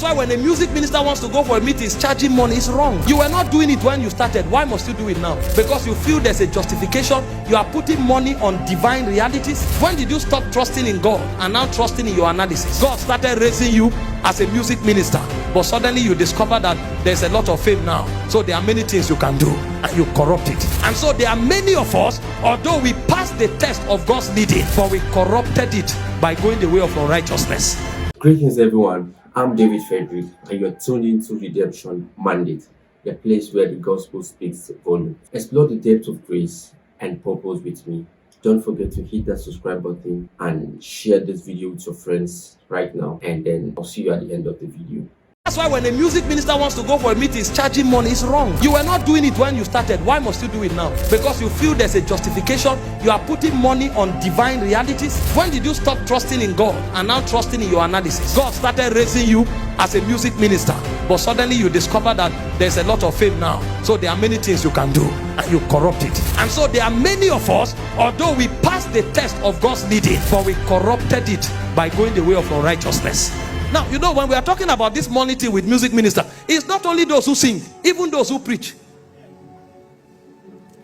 That's why when a music minister wants to go for a meeting, he's charging money. It's wrong. You were not doing it when you started. Why must you do it now? Because you feel there's a justification. You are putting money on divine realities. When did you stop trusting in God and now trusting in your analysis? God started raising you as a music minister, but suddenly you discover that there's a lot of fame now. So there are many things you can do, and you corrupt it. And so there are many of us, although we passed the test of God's leading, but we corrupted it by going the way of unrighteousness. Greetings, everyone. I'm David Frederick, and you're tuned into Redemption Mandate, the place where the gospel speaks volume. Explore the depth of grace and purpose with me. Don't forget to hit that subscribe button and share this video with your friends right now, and then I'll see you at the end of the video. That's why when a music minister wants to go for a meeting, he's charging money. It's wrong. You were not doing it when you started. Why must you do it now? Because you feel there's a justification. You are putting money on divine realities. When did you stop trusting in God and now trusting in your analysis? God started raising you as a music minister, but suddenly you discover that there's a lot of fame now. So there are many things you can do, and you corrupt it. And so there are many of us, although we passed the test of God's leading, but we corrupted it by going the way of unrighteousness. Now, you know, when we are talking about this money thing with music minister, it's not only those who sing, even those who preach.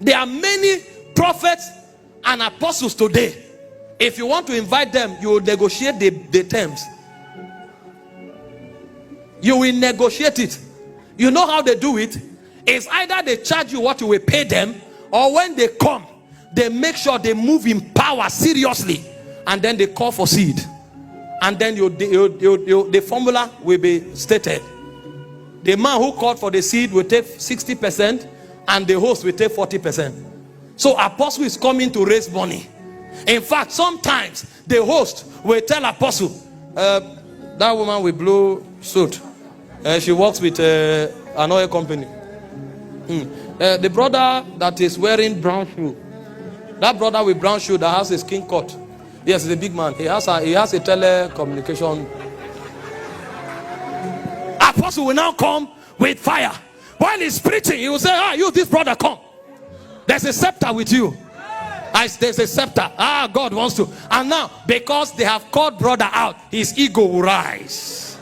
There are many prophets and apostles today. If you want to invite them, you will negotiate the terms. You will negotiate it. You know how they do it? It's either they charge you what you will pay them, or when they come, they make sure they move in power seriously, and then they call for seed. And then the formula will be stated. The man who called for the seed will take 60%, and the host will take 40%. So apostle is coming to raise money. In fact, sometimes the host will tell apostle, that woman with blue suit, she works with an oil company. The brother that is wearing brown shoe, that brother with brown shoe that has his skin cut, yes, he's a big man. He has a telecommunication. Apostle will now come with fire. While he's preaching, he will say, you, this brother, come. There's a scepter with you. There's a scepter. God wants to. And now, because they have called brother out, his ego will rise.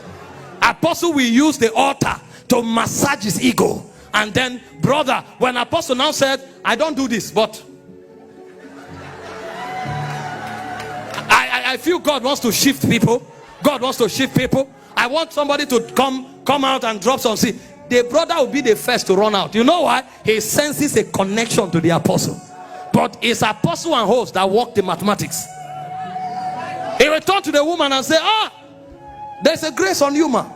Apostle will use the altar to massage his ego. And then, brother, when apostle now said, I don't do this, but I feel God wants to shift people. God wants to shift people. I want somebody to come out and drop some seed. The brother will be the first to run out. You know why? He senses a connection to the apostle. But it's apostle and host that work the mathematics. He will turn to the woman and say, there's a grace on you, ma.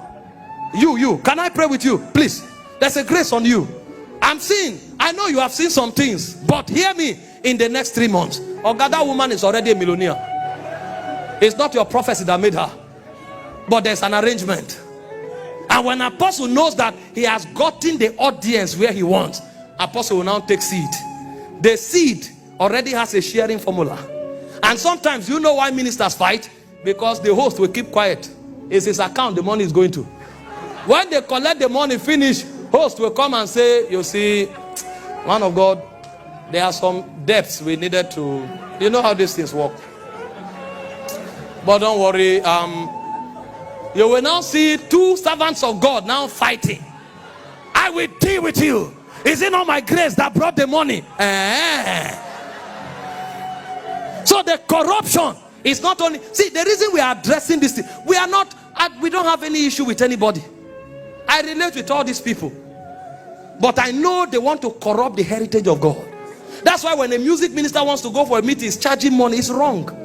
You. Can I pray with you? Please. There's a grace on you. I'm seeing. I know you have seen some things. But hear me. In the next 3 months. Oh God, that woman is already a millionaire. It's not your prophecy that made her, but there's an arrangement. And when apostle knows that he has gotten the audience where he wants, apostle will now take seed. The seed already has a sharing formula. And sometimes, you know why ministers fight? Because the host will keep quiet. It's his account the money is going to. When they collect the money finish, host will come and say, you see, man of God, there are some debts we needed to, you know how these things work. But don't worry, you will now see 2 servants of God now fighting. I will deal with you. Is it not my grace that brought the money? So the corruption is not only, see, the reason we are addressing this thing, we don't have any issue with anybody. I relate with all these people, but I know they want to corrupt the heritage of God. That's why when a music minister wants to go for a meeting, he's charging money. It's wrong.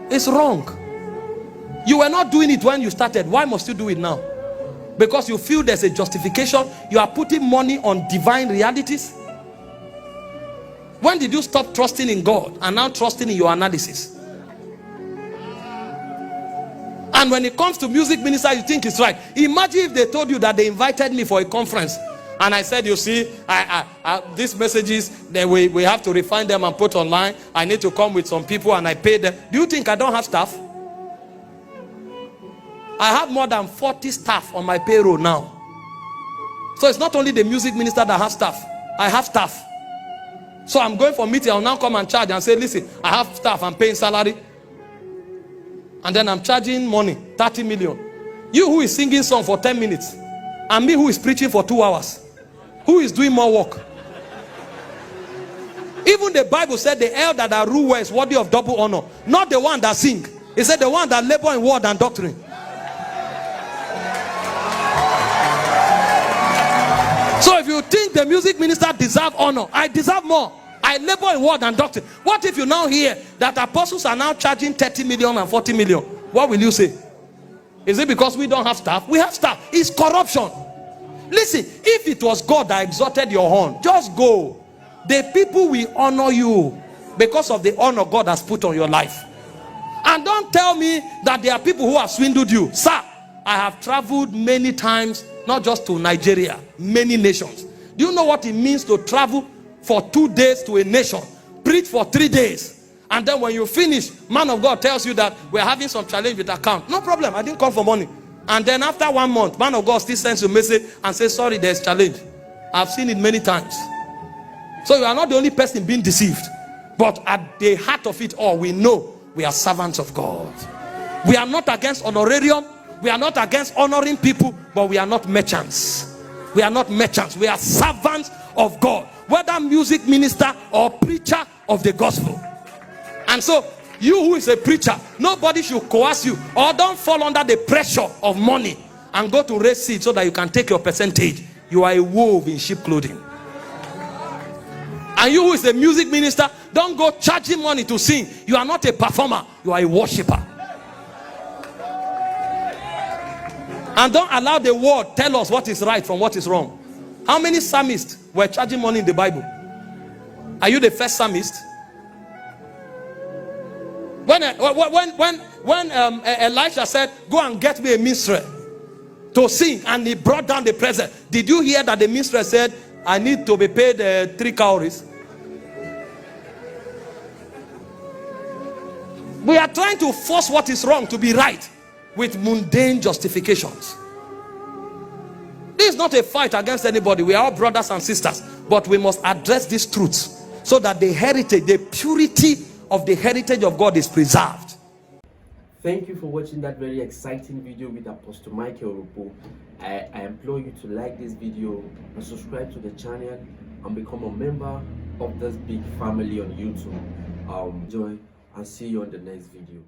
It's wrong. You were not doing it when you started. Why must you do it now? Because you feel there's a justification. You are putting money on divine realities. When did you stop trusting in God and now trusting in your analysis? And when it comes to music minister, you think it's right. Imagine if they told you that they invited me for a conference, and I said, you see, these messages, we have to refine them and put online. I need to come with some people and I pay them. Do you think I don't have staff? I have more than 40 staff on my payroll now. So it's not only the music minister that has staff. I have staff. So I'm going for a meeting. I'll now come and charge and say, listen, I have staff. I'm paying salary. And then I'm charging money, 30 million. You who is singing song for 10 minutes and me who is preaching for 2 hours, who is doing more work? Even the Bible said the elder that rule well is worthy of double honor, not the one that sing. It said the one that labor in word and doctrine. So if you think the music minister deserve honor, I deserve more. I labor in word and doctrine. What if you now hear that apostles are now charging 30 million and 40 million? What will you say? Is it because we don't have staff? We have staff. It's corruption. Listen, if it was God that exalted your horn, just go. The people will honor you because of the honor God has put on your life. And don't tell me that there are people who have swindled you. Sir, I have traveled many times, not just to Nigeria, many nations. Do you know what it means to travel for 2 days to a nation, preach for 3 days, and then when you finish, man of God tells you that we're having some challenge with account? No problem, I didn't come for money. And then after 1 month, man of God still sends you a message and says, sorry, there's challenge. I've seen it many times. So you are not the only person being deceived, but at the heart of it all, we know we are servants of God. We are not against honorarium, we are not against honoring people, but we are not merchants. We are not merchants, we are servants of God, whether music minister or preacher of the gospel. And so you who is a preacher, nobody should coerce you, or don't fall under the pressure of money and go to raise seed so that you can take your percentage. You are a wolf in sheep clothing. And you who is a music minister, don't go charging money to sing. You are not a performer, you are a worshiper. And don't allow the word tell us what is right from what is wrong. How many psalmists were charging money in the Bible? Are you the first psalmist? When Elisha said, go and get me a minstrel to sing, and he brought down the present, did you hear that the minstrel said, I need to be paid 3 cowries? We are trying to force what is wrong to be right with mundane justifications. This is not a fight against anybody. We are all brothers and sisters, but we must address these truths so that the heritage, the purity of the heritage of God is preserved. Thank you for watching that very exciting video with Apostle Michael Orokpo. I implore you to like this video and subscribe to the channel and become a member of this big family on YouTube. Enjoy and see you on the next video.